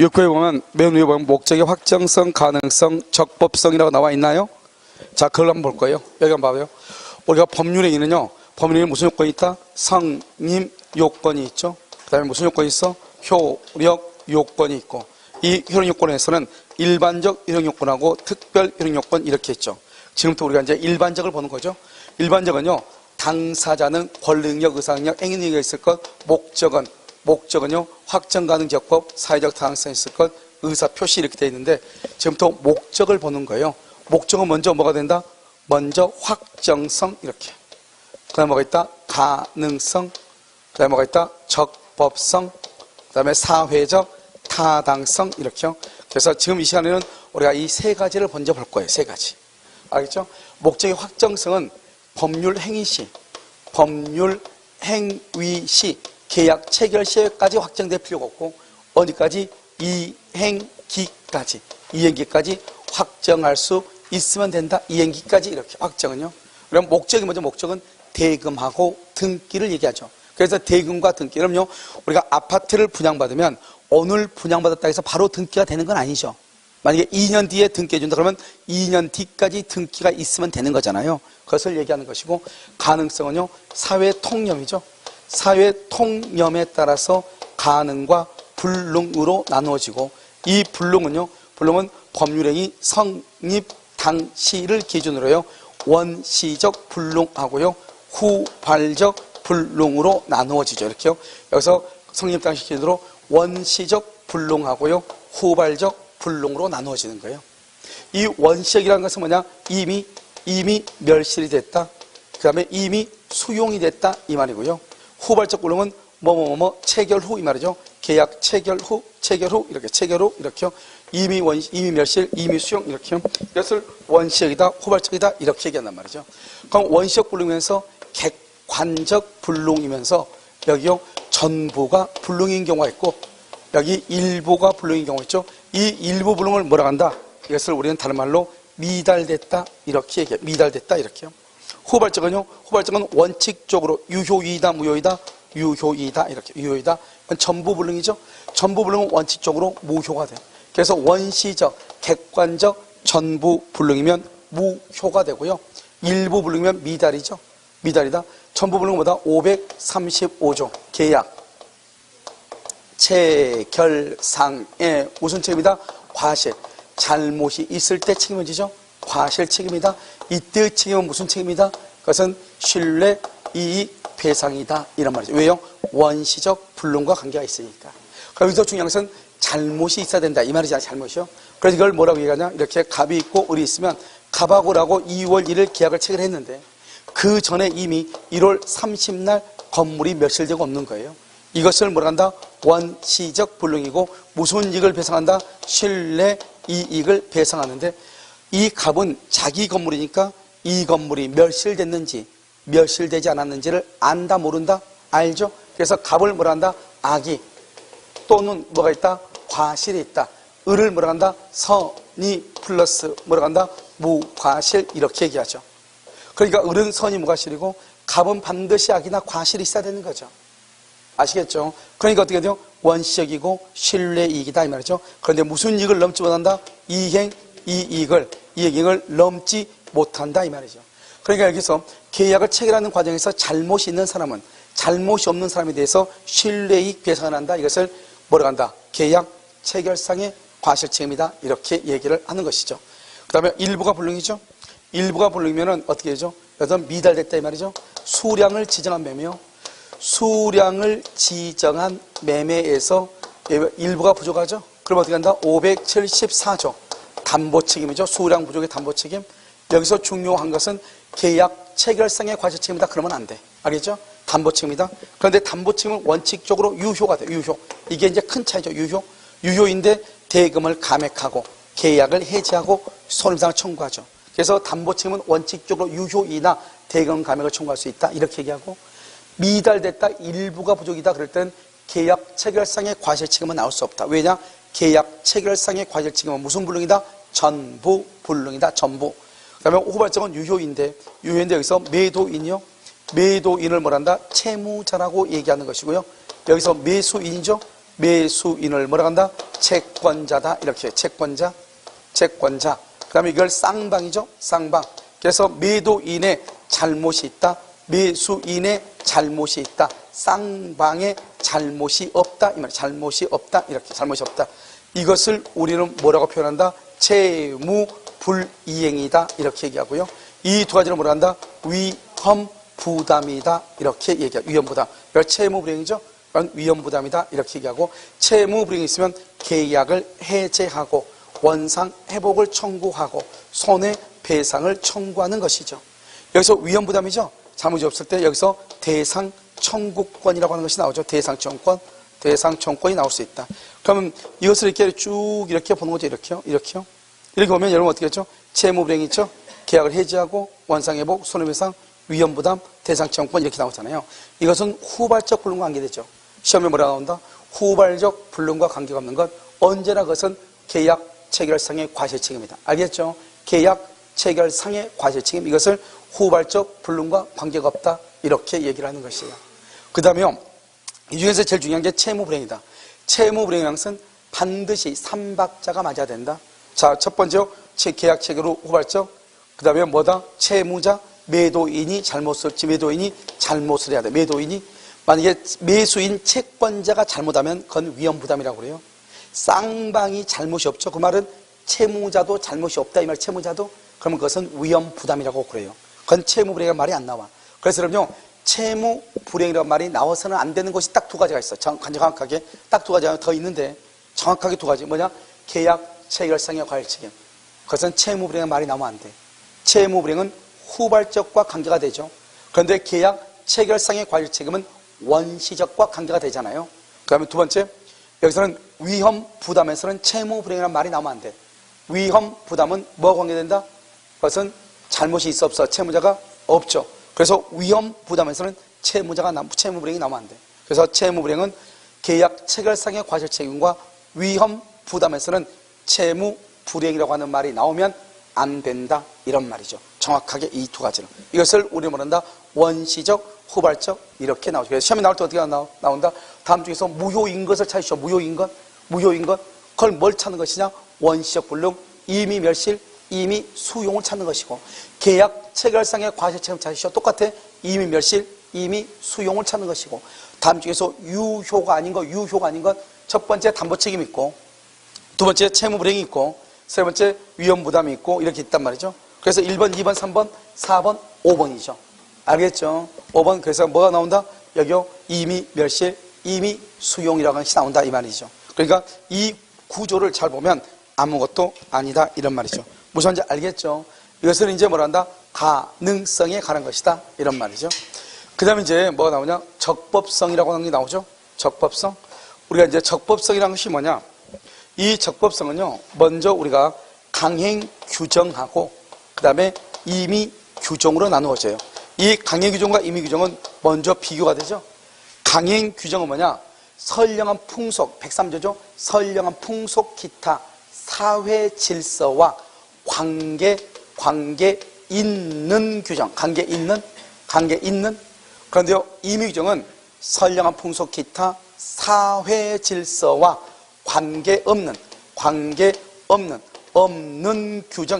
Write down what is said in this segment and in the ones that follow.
6부에 보면 맨 위에 보면 목적의 확정성, 가능성, 적법성이라고 나와 있나요? 자, 그걸 한번 볼 거예요. 여기 한번 봐봐요. 우리가 법률행위는요, 법률행위는 무슨 요건이 있다? 성립 요건이 있죠. 그 다음에 무슨 요건이 있어? 효력 요건이 있고, 이 효력 요건에서는 일반적 효력 요건하고 특별 효력 요건 이렇게 있죠. 지금부터 우리가 이제 일반적을 보는 거죠. 일반적은요, 당사자는 권리 능력, 의사 능력, 행위 능력이 있을 것, 목적은요, 확정 가능 적법, 사회적 타당성이 있을 것, 의사 표시 이렇게 되어 있는데, 지금부터 목적을 보는 거예요. 목적은 먼저 뭐가 된다? 먼저 확정성 이렇게. 그 다음에 뭐가 있다? 가능성. 그 다음에 뭐가 있다? 적법성. 그 다음에 사회적 타당성 이렇게요. 그래서 지금 이 시간에는 우리가 이 세 가지를 먼저 볼 거예요. 세 가지. 알겠죠? 목적의 확정성은 법률 행위 시, 계약 체결 시에까지 확정될 필요가 없고, 어디까지? 이행기까지 확정할 수 있으면 된다. 이행기까지 이렇게 확정은요. 그럼 목적이 먼저 목적은 대금하고 등기를 얘기하죠. 그래서 대금과 등기. 그럼요, 우리가 아파트를 분양받으면 오늘 분양받았다 해서 바로 등기가 되는 건 아니죠. 만약에 2년 뒤에 등기해준다 그러면 2년 뒤까지 등기가 있으면 되는 거잖아요. 그것을 얘기하는 것이고, 가능성은요, 사회 통념이죠. 사회 통념에 따라서 가능과 불능으로 나누어지고, 이 불능은 법률행위 성립 당시를 기준으로요, 원시적 불능하고요, 후발적 불능으로 나누어지죠. 이렇게요. 여기서 성립 당시 기준으로 원시적 불능하고요, 후발적 불능으로 나누어지는 거예요. 이 원시적이라는 것은 뭐냐? 이미 멸실이 됐다. 그 다음에 이미 수용이 됐다 이 말이고요. 후발적 불능은 체결 후 이 말이죠. 계약 체결 후 이렇게 이렇게요. 이미 멸실, 이미 수용 이렇게요. 이것을 원시적이다, 후발적이다 이렇게 얘기한단 말이죠. 그럼 원시적 불능이면서 객관적 불능이면서 여기요, 전부가 불능인 경우가 있고, 여기 일부가 불능인 경우가 있죠. 이 일부 불능을 뭐라 한다? 이것을 우리는 다른 말로 미달됐다 이렇게 얘기해요. 미달됐다 이렇게요. 후발적은 원칙적으로 유효이다, 무효이다, 유효이다 이렇게. 유효이다. 전부 불능이죠. 전부 불능은 원칙적으로 무효가 돼요. 그래서 원시적, 객관적, 전부 불능이면 무효가 되고요. 일부 불능이면 미달이죠. 미달이다. 전부 불능은 뭐다? 535조 계약 체결상의 무슨 책임이다? 과실. 잘못이 있을 때 책임을 지죠. 과실 책임이다. 이때의 책임은 무슨 책임이다? 그것은 신뢰, 이익, 배상이다 이런 말이죠. 왜요? 원시적 불능과 관계가 있으니까. 여기서 중요한 것은 잘못이 있어야 된다 이 말이잖아요. 잘못이요. 그래서 이걸 뭐라고 얘기하냐? 이렇게 갑이 있고 을이 있으면 갑하고 라고 2월 1일 계약을 체결했는데 그 전에 이미 1월 30날 건물이 멸실되고 없는 거예요. 이것을 뭐라 한다? 원시적 불능이고, 무슨 이익을 배상한다? 신뢰 이익을 배상하는데, 이 갑은 자기 건물이니까 이 건물이 멸실됐는지 멸실되지 않았는지를 안다 모른다? 알죠? 그래서 갑을 뭐라 한다? 악의 또는 뭐가 있다? 과실이 있다. 을을 뭐라 한다? 선의 플러스 뭐라 한다? 무과실 이렇게 얘기하죠. 그러니까 을은 선의 무과실이고 갑은 반드시 악이나 과실이 있어야 되는 거죠. 아시겠죠? 그러니까 어떻게 돼요? 원시적이고 신뢰이익이다 이 말이죠. 그런데 무슨 이익을 넘지 못한다? 이익을 넘지 못한다 이 말이죠. 그러니까 여기서 계약을 체결하는 과정에서 잘못이 있는 사람은 잘못이 없는 사람에 대해서 신뢰이익 배상을 한다. 이것을 뭐라고 한다? 계약 체결상의 과실 책임이다 이렇게 얘기를 하는 것이죠. 그 다음에 일부가 불능이죠. 일부가 불능이면 어떻게 되죠? 여기서 미달됐다 이 말이죠. 수량을 지정한 매매요. 수량을 지정한 매매에서 일부가 부족하죠. 그럼 어떻게 한다? 574조 담보 책임이죠. 수량 부족의 담보 책임. 여기서 중요한 것은 계약 체결상의 과실 책임이다. 그러면 안 돼. 알겠죠? 담보 책임이다. 그런데 담보 책임은 원칙적으로 유효가 돼. 유효. 이게 이제 큰 차이죠. 유효인데 대금을 감액하고 계약을 해지하고 손해배상을 청구하죠. 그래서 담보 책임은 원칙적으로 유효이나 대금 감액을 청구할 수 있다. 이렇게 얘기하고, 미달됐다, 일부가 부족이다 그럴 땐 계약 체결상의 과실 책임은 나올 수 없다. 왜냐? 계약 체결상의 과실 책임은 무슨 불능이다? 전부 불능이다. 전부. 그 다음에 후발적은 유효인데 여기서 매도인이요. 매도인을 뭐란다? 채무자라고 얘기하는 것이고요. 여기서 매수인이죠. 매수인을 뭐라고 한다? 채권자다. 이렇게 채권자. 그 다음에 이걸 쌍방이죠. 쌍방. 그래서 매도인의 잘못이 있다. 매수인의 잘못이 있다. 쌍방의 잘못이 없다. 이 말이야. 잘못이 없다. 이렇게 잘못이 없다. 이것을 우리는 뭐라고 표현한다? 채무불이행이다. 이렇게 얘기하고요. 이 두 가지를 뭐라 한다? 위험부담이다. 이렇게 얘기하고. 위험부담. 이걸 채무불이행이죠. 위험부담이다. 이렇게 얘기하고, 채무불이행이 있으면 계약을 해제하고 원상 회복을 청구하고 손해배상을 청구하는 것이죠. 여기서 위험부담이죠. 잘못이 없을 때 여기서 대상 청구권이라고 하는 것이 나오죠. 대상 청구권이 나올 수 있다. 그러면 이것을 이렇게 쭉 이렇게 보는 거죠. 이렇게요. 이렇게 보면 여러분 어떻게 했죠? 채무불이행이 있죠. 계약을 해지하고 원상회복, 손해배상, 위험부담, 대상 청구권 이렇게 나오잖아요. 이것은 후발적 불능과 관계되죠. 시험에 뭐라 나온다? 후발적 불능과 관계가 없는 것. 언제나 그것은 계약 체결상의 과실책임이다. 알겠죠? 계약 체결상의 과실책임. 이것을 후발적 불능과 관계가 없다. 이렇게 얘기를 하는 것이에요. 그 다음에 이 중에서 제일 중요한 게 채무불이행이다. 채무불이행이라는 것은 반드시 3박자가 맞아야 된다. 자, 첫 번째요. 계약 체결 후 후발적. 그 다음에 뭐다? 채무자, 매도인이 매도인이 잘못을 해야 돼. 매도인이. 만약에 매수인 채권자가 잘못하면 그건 위험부담이라고 그래요. 쌍방이 잘못이 없죠. 그 말은 채무자도 잘못이 없다. 이 말 채무자도. 그러면 그것은 위험부담이라고 그래요. 그건 채무불이행이라는 말이 안 나와. 그래서 그럼요. 채무불이행이라는 말이 나와서는 안 되는 것이 딱 두 가지가 있어. 정확하게. 딱 두 가지가 더 있는데 정확하게 두 가지. 뭐냐? 계약 체결상의 과실책임. 그것은 채무불이행이라는 말이 나오면 안 돼. 채무불이행은 후발적과 관계가 되죠. 그런데 계약 체결상의 과실책임은 원시적과 관계가 되잖아요. 그 다음에 두 번째, 여기서는 위험부담에서는 채무불이행이라는 말이 나오면 안 돼. 위험부담은 뭐와 관계된다? 그것은 잘못이 있어 없어? 채무자가 없죠. 그래서 위험부담에서는 채무불이행이 나오면 안 돼. 그래서 채무불이행은 계약 체결상의 과실책임과 위험부담에서는 채무불이행이라고 하는 말이 나오면 안 된다. 이런 말이죠. 정확하게 이 두 가지를. 이것을 우리는 뭐란다? 원시적, 후발적 이렇게 나오죠. 그래서 시험에 나올 때 어떻게 나온다? 다음 중에서 무효인 것을 찾으시오. 무효인 것. 그걸 뭘 찾는 것이냐? 원시적 불능, 임의 멸실, 임의 수용을 찾는 것이고, 계약 체결상의 과실책임 찾으시오. 똑같아. 임의 멸실, 임의 수용을 찾는 것이고, 다음 중에서 유효가 아닌 것. 첫 번째 담보책임이 있고, 두 번째 채무불이행이 있고, 세 번째 위험부담이 있고, 이렇게 있단 말이죠. 그래서 1번, 2번, 3번, 4번, 5번이죠. 알겠죠? 5번, 그래서 뭐가 나온다? 여기요, 임의 멸실, 임의 수용이라고 하는 것이 나온다. 이 말이죠. 그러니까 이 구조를 잘 보면 아무것도 아니다. 이런 말이죠. 무슨 말인지 알겠죠? 이것은 이제 뭐란다? 가능성에 관한 것이다. 이런 말이죠. 그 다음에 이제 뭐가 나오냐? 적법성이라고 하는 게 나오죠. 적법성. 우리가 이제 적법성이라는 것이 뭐냐? 이 적법성은요, 먼저 우리가 강행 규정하고, 그 다음에 임의 규정으로 나누어져요. 이 강행 규정과 임의 규정은 먼저 비교가 되죠. 강행 규정은 뭐냐? 선량한 풍속, 103조죠. 선량한 풍속 기타 사회 질서와 관계 있는 규정. 관계 있는. 그런데요, 임의 규정은 선량한 풍속 기타 사회 질서와 관계 없는 규정,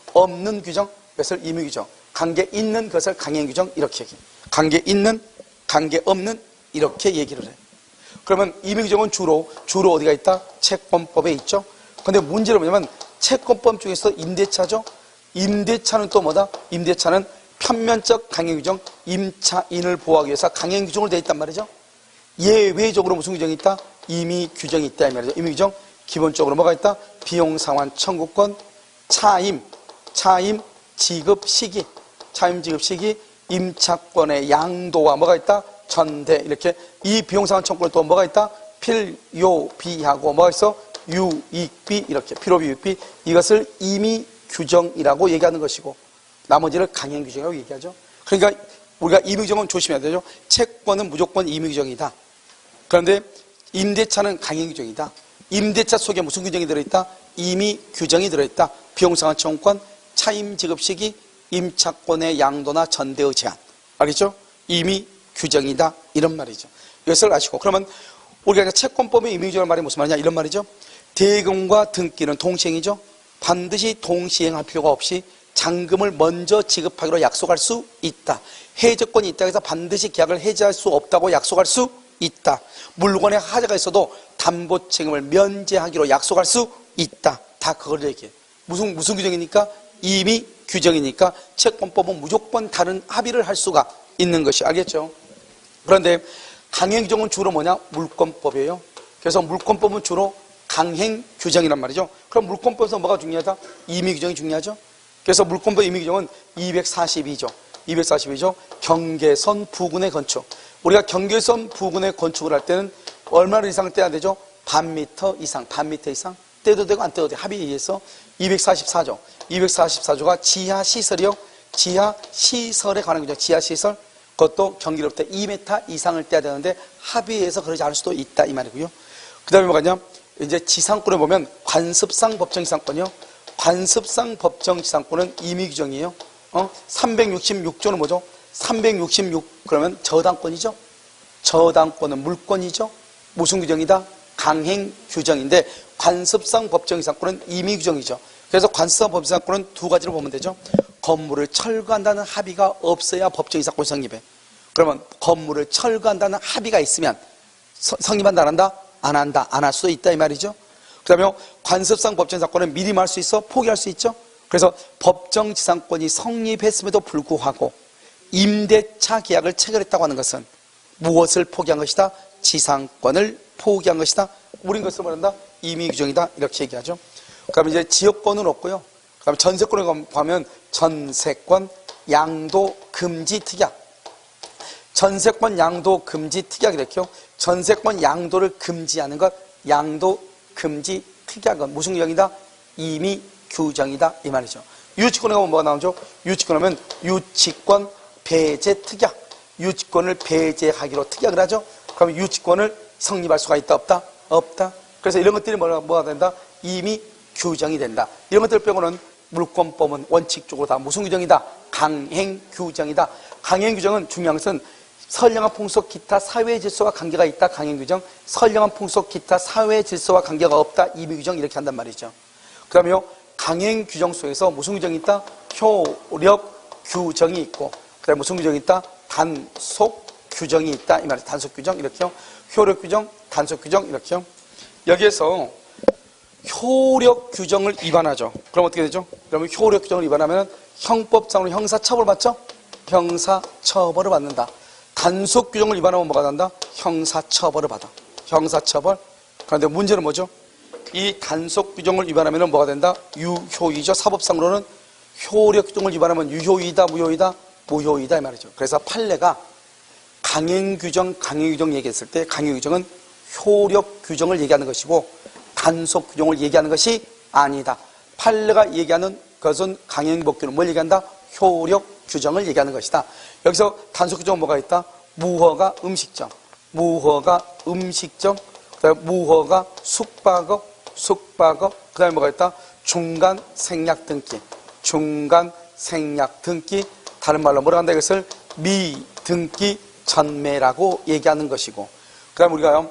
없는 규정, 그것을 임의 규정. 관계 있는 것을 강행 규정, 이렇게 얘기해요. 관계 있는, 관계 없는, 이렇게 얘기를 해요. 그러면 임의 규정은 주로 어디가 있다? 채권법에 있죠. 근데 문제는 뭐냐면, 채권법 중에서 임대차죠. 임대차는 또 뭐다? 임대차는 편면적 강행 규정, 임차인을 보호하기 위해서 강행 규정으로 되어 있단 말이죠. 예외적으로 무슨 규정이 있다? 임의 규정이 있다. 이 말이죠. 임의 규정, 기본적으로 뭐가 있다? 비용 상환 청구권, 차임 지급 시기, 임차권의 양도와 뭐가 있다? 전대. 이렇게 이 비용 상환 청구권 또 뭐가 있다? 필요비하고 뭐가 있어? 유익비. 이렇게 필요비, 유익비. 이것을 임의 규정이라고 얘기하는 것이고, 나머지를 강행 규정이라고 얘기하죠. 그러니까 우리가 임의 규정은 조심해야 되죠. 채권은 무조건 임의 규정이다. 그런데 임대차는 강행 규정이다. 임대차 속에 무슨 규정이 들어있다? 임의 규정이 들어있다. 비용상환 청구권, 차임 지급 시기, 임차권의 양도나 전대의 제한. 알겠죠? 임의 규정이다. 이런 말이죠. 이것을 아시고, 그러면 우리가 채권법의 임의규정이라는 말이 무슨 말이냐 이런 말이죠. 대금과 등기는 동시행이죠. 반드시 동시행할 필요가 없이 잔금을 먼저 지급하기로 약속할 수 있다. 해저권이 있다고 해서 반드시 계약을 해지할 수 없다고 약속할 수 있다. 물건에 하자가 있어도 담보 책임을 면제하기로 약속할 수 있다. 다 그걸 얘기해. 무슨 규정이니까? 임의 규정이니까 채권법은 무조건 다른 합의를 할 수가 있는 것이 알겠죠? 그런데 강행 규정은 주로 뭐냐? 물권법이에요. 그래서 물권법은 주로 강행 규정이란 말이죠. 그럼 물권법에서 뭐가 중요하다? 임의 규정이 중요하죠. 그래서 물권법 임의 규정은 242조. 242조 경계선 부근의 건축. 우리가 경계선 부근의 건축을 할 때는 얼마나 이상 떼야 되죠? 반미터 이상, 반미터 이상 떼도 되고 안 떼도 돼. 합의에 의해서 244조. 244조가 지하시설이요. 지하시설에 관한 규정. 지하시설. 그것도 경기로부터 2m 이상을 떼야 되는데 합의에 의해서 그러지 않을 수도 있다 이 말이고요. 그 다음에 뭐가냐? 이제 지상권에 보면 관습상 법정지상권이요. 관습상 법정지상권은 임의 규정이에요. 366조는 뭐죠? 366 그러면 저당권이죠. 저당권은 물권이죠. 무슨 규정이다? 강행 규정인데 관습상 법정지상권은 임의 규정이죠. 그래서 관습상 법정지상권은 두 가지로 보면 되죠. 건물을 철거한다는 합의가 없어야 법정지상권이 성립해. 그러면 건물을 철거한다는 합의가 있으면 성립한다 안 한다? 안 한다. 안 할 수도 있다 이 말이죠. 그 다음에 관습상 법정지상권은 미리 말할 수 있어? 포기할 수 있죠. 그래서 법정지상권이 성립했음에도 불구하고 임대차 계약을 체결했다고 하는 것은 무엇을 포기한 것이다? 지상권을 포기한 것이다. 우린 것을 말한다? 임의 규정이다. 이렇게 얘기하죠. 그럼 이제 지역권은 없고요. 그럼 전세권에 가면 전세권 양도 금지 특약. 전세권 양도 금지 특약 이렇게요. 전세권 양도를 금지하는 것 양도 금지 특약은 무슨 규정이다? 임의 규정이다 이 말이죠. 유치권에 가면 뭐가 나오죠? 유치권 하면 유치권 배제 특약. 유치권을 배제하기로 특약을 하죠. 그러면 유치권을 성립할 수가 있다 없다? 없다. 그래서 이런 것들이 뭐가 된다? 임의 규정이 된다. 이런 것들 빼고는 물권법은 원칙적으로 다 무슨 규정이다? 강행 규정이다. 강행 규정은 중요한 것은 선량한 풍속 기타 사회 질서와 관계가 있다. 강행 규정. 선량한 풍속 기타 사회 질서와 관계가 없다. 임의 규정 이렇게 한단 말이죠. 그 다음에요. 강행 규정 속에서 무슨 규정이 있다? 효력 규정이 있고 그 다음에 무슨 규정이 있다? 단속 규정이 있다. 이 말이죠. 단속 규정 이렇게요. 효력 규정, 단속 규정 이렇게요. 여기에서 효력 규정을 위반하죠. 그럼 어떻게 되죠? 그러면 효력 규정을 위반하면 형법상으로 형사처벌을 받죠? 형사처벌을 받는다. 단속 규정을 위반하면 뭐가 난다? 형사처벌을 받아. 형사처벌. 그런데 문제는 뭐죠? 이 단속 규정을 위반하면 뭐가 된다? 유효이죠. 사법상으로는 효력 규정을 위반하면 유효이다, 무효이다? 무효이다 이 말이죠. 그래서 판례가 강행 규정 얘기했을 때 강행 규정은 효력 규정을 얘기하는 것이고 단속 규정을 얘기하는 것이 아니다. 판례가 얘기하는 것은 강행법규는 뭘 얘기한다? 효력 규정을 얘기하는 것이다. 여기서 단속 규정은 뭐가 있다? 무허가 음식점, 무허가 음식점, 그다음에 무허가 숙박업, 그다음에 뭐가 있다? 중간 생략 등기, 중간 생략 등기. 다른 말로 뭐라 한다? 이것을 미등기 전매라고 얘기하는 것이고, 그다음에 우리가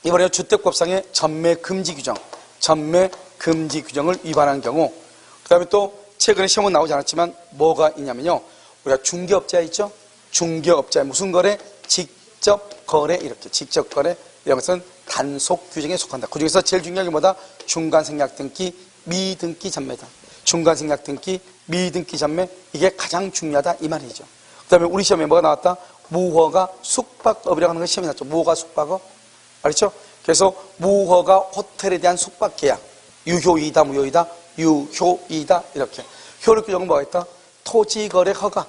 이번에 주택법상의 전매 금지 규정, 전매 금지 규정을 위반한 경우, 그 다음에 또 최근에 시험은 나오지 않았지만 뭐가 있냐면요. 우리가 중개업자 있죠? 중개업자의 무슨 거래? 직접 거래 이렇게 직접 거래 이런 것은 단속 규정에 속한다. 그 중에서 제일 중요한 게 뭐다? 중간 생략 등기, 미등기 전매다. 중간 생략 등기, 미등기 전매 이게 가장 중요하다 이 말이죠. 그 다음에 우리 시험에 뭐가 나왔다? 무허가 숙박업이라고 하는 건 시험이 나왔죠. 무허가 숙박업. 알겠죠? 그래서 무허가 호텔에 대한 숙박 계약. 유효이다, 무효이다? 유효이다. 이렇게. 효력 규정은 뭐가 있다? 토지거래 허가.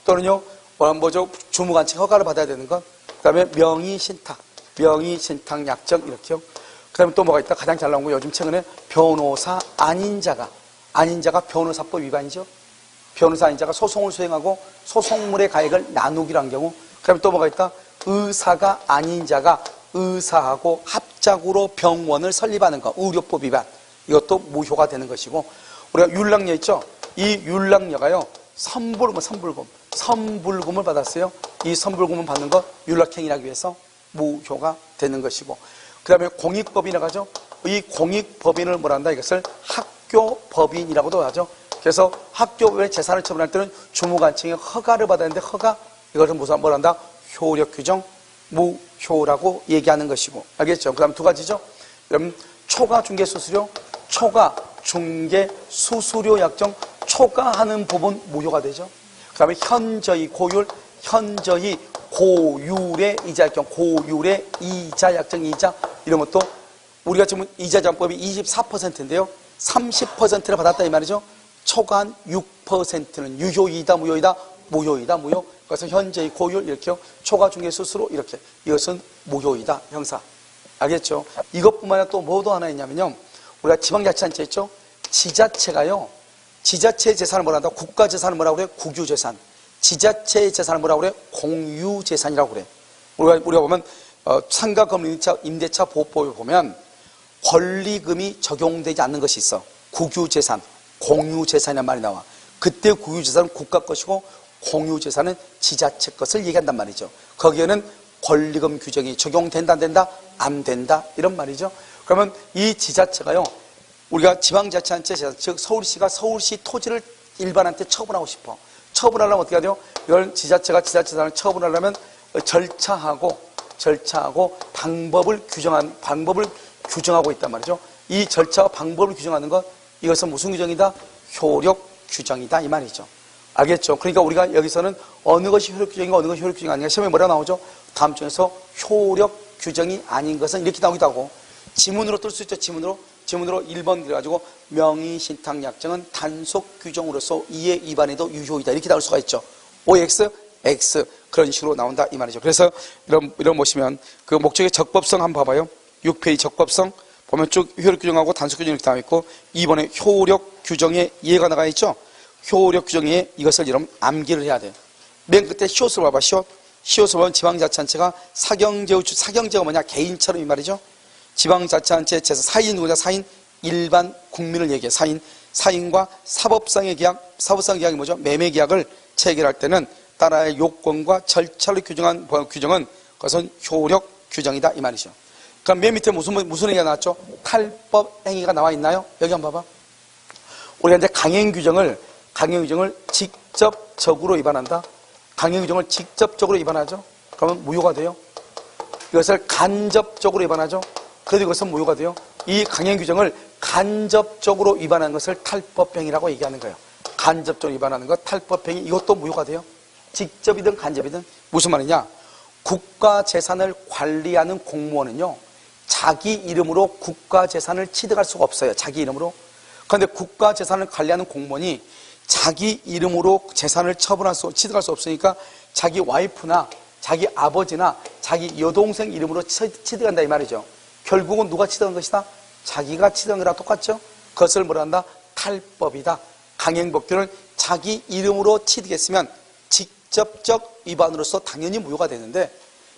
또는요, 뭐죠? 주무관청 허가를 받아야 되는 것. 그 다음에 명의신탁. 명의신탁 약정. 이렇게요. 그 다음에 또 뭐가 있다? 가장 잘 나온 거 요즘 최근에 변호사 아닌자가 변호사법 위반이죠. 변호사 아닌자가 소송을 수행하고 소송물의 가액을 나누기로 한 경우. 그 다음에 또 뭐가 있다? 의사가 아닌 자가 의사하고 합작으로 병원을 설립하는 것, 의료법 위반. 이것도 무효가 되는 것이고, 우리가 율락녀 있죠? 이 율락녀가요, 선불금을 받았어요. 이 선불금을 받는 것, 율락행위를 하기 위해서 무효가 되는 것이고, 그 다음에 공익법인이라고 하죠. 이 공익법인을 뭐라 한다? 이것을 학교법인이라고도 하죠. 그래서 학교의 재산을 처분할 때는 주무관청의 허가를 받아야 하는데, 이것을 뭐라 한다? 효력 규정 무효라고 얘기하는 것이고, 알겠죠? 그 다음 두 가지죠. 그럼 초과 중개 수수료, 초과 중개 수수료 약정, 초과하는 부분 무효가 되죠. 그 다음에 현저히 고율, 현저히 고율의 이자 약정, 고율의 이자 약정, 이자, 이런 것도 우리가 지금 이자 정법이 24%인데요. 30%를 받았다 이 말이죠. 초과한 6%는 유효이다, 무효이다, 무효이다, 무효. 그래서 현재의 고율 이렇게요. 초과 중개 수수료 이렇게. 이것은 무효이다, 형사. 알겠죠? 이것뿐만 아니라 또 뭐도 하나 있냐면요. 우리가 지방자치단체 있죠? 지자체가요. 지자체의 재산을 뭐라 한다? 국가 재산을 뭐라고 그래? 국유재산. 지자체의 재산을 뭐라고 그래? 공유재산이라고 그래. 우리가 보면 상가건물 임대차 보호법에 보면 권리금이 적용되지 않는 것이 있어. 국유재산, 공유재산이라는 말이 나와. 그때 국유재산은 국가 것이고 공유재산은 지자체 것을 얘기한단 말이죠. 거기에는 권리금 규정이 적용된다, 안 된다? 안 된다. 이런 말이죠. 그러면 이 지자체가요. 우리가 지방자치단체 재산, 즉 서울시가 서울시 토지를 일반한테 처분하고 싶어. 처분하려면 어떻게 하죠? 이걸 지자체가 지자체산을 처분하려면 절차하고 방법을 규정하고 있단 말이죠. 이 절차와 방법을 규정하는 것, 이것은 무슨 규정이다? 효력 규정이다 이 말이죠. 알겠죠? 그러니까 우리가 여기서는 어느 것이 효력 규정인가 어느 것이 효력 규정이 아닌가 시험에 뭐라 나오죠? 다음 중에서 효력 규정이 아닌 것은 이렇게 나오기도 하고, 지문으로 뜰 수 있죠. 지문으로 1번 그래가지고 명의신탁약정은 단속 규정으로서 이에 위반해도 유효이다 이렇게 나올 수가 있죠. OX, X 그런 식으로 나온다 이 말이죠. 그래서 이런 보시면 그 목적의 적법성 한번 봐봐요. 6페이지 적법성 보면 쭉 효력 규정하고 단속 규정이 이렇게 나와 있고, 2번에 효력 규정에 이해가 나가 있죠. 효력 규정에 이것을 여러분 암기를 해야 돼요. 맨 끝에 시옷을 봐봐. 시옷을 보면 지방자치단체가 사경제가 뭐냐? 개인처럼 이 말이죠. 지방자치단체 재산, 사인 누구냐? 사인, 일반 국민을 얘기해. 사인과 사법상의 계약이 뭐죠? 매매 계약을 체결할 때는 따라야 요건과 절차를 규정한 규정은 그것은 효력 규정이다 이 말이죠. 그럼 맨 밑에 무슨 행위가 나왔죠? 탈법 행위가 나와 있나요? 여기 한번 봐봐. 우리가 이제 강행 규정을 직접적으로 위반한다. 강행 규정을 직접적으로 위반하죠. 그러면 무효가 돼요. 이것을 간접적으로 위반하죠. 그래도 이것은 무효가 돼요. 이 강행 규정을 간접적으로 위반하는 것을 탈법행위라고 얘기하는 거예요. 간접적으로 위반하는 것, 탈법행위, 이것도 무효가 돼요. 직접이든 간접이든. 무슨 말이냐? 국가 재산을 관리하는 공무원은요, 자기 이름으로 국가 재산을 취득할 수가 없어요. 자기 이름으로. 그런데 국가 재산을 관리하는 공무원이 자기 이름으로 재산을 취득할 수 없으니까 자기 와이프나 자기 아버지나 자기 여동생 이름으로 취득한다 이 말이죠. 결국은 누가 취득한 것이다? 자기가 취득한 거랑 똑같죠? 그것을 뭐라 한다? 탈법이다. 강행법규를 자기 이름으로 취득했으면 직접적 위반으로서 당연히 무효가 되는데,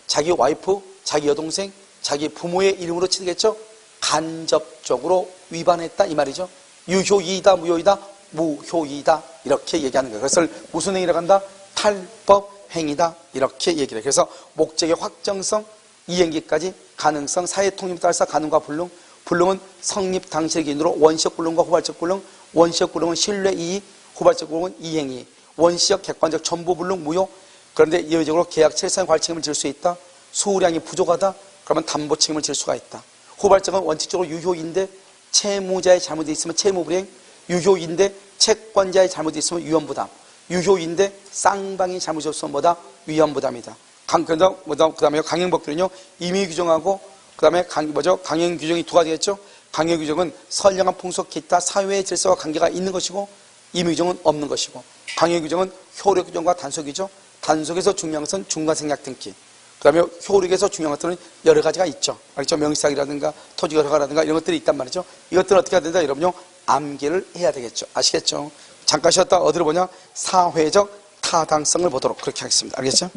자기 와이프, 자기 여동생, 자기 부모의 이름으로 취득했죠? 간접적으로 위반했다 이 말이죠. 유효이다, 무효이다, 무효이다 이렇게 얘기하는 거예요. 그것을 무슨 행위라고 한다? 탈법행위다 이렇게 얘기를 해요. 그래서 목적의 확정성, 이행기까지 가능성, 사회통념에 따라서 가능과 불능, 불능은 성립 당시의 기준으로 원시적 불능과 후발적 불능, 원시적 불능은 신뢰 이의, 후발적 불능은 이행이, 원시적 객관적 전부 불능 무효. 그런데 예외적으로 계약 체결상 관리 책임을 질 수 있다. 수량이 부족하다. 그러면 담보 책임을 질 수가 있다. 후발적은 원칙적으로 유효인데 채무자의 잘못이 있으면 채무불이행, 유효인데 채권자의 잘못이 있으면 위험부담, 유효인데 쌍방이 잘못이 없으면 뭐다? 위험부담이다. 그 다음에 강행법규는요, 임의 규정하고 그 다음에 강행 규정이 두 가지겠죠. 강행 규정은 선량한 풍속 기타 사회의 질서와 관계가 있는 것이고, 임의 규정은 없는 것이고, 강행 규정은 효력 규정과 단속이죠. 단속에서 중요한 것은 중과생략 등기. 그 다음에 효력에서 중요한 것들은 여러 가지가 있죠. 알겠죠? 명의상이라든가 토지가 허가라든가 이런 것들이 있단 말이죠. 이것들은 어떻게 해야 된다? 여러분요, 암기를 해야 되겠죠. 아시겠죠? 잠깐 쉬었다 어디로 보냐? 사회적 타당성을 보도록 그렇게 하겠습니다. 알겠죠?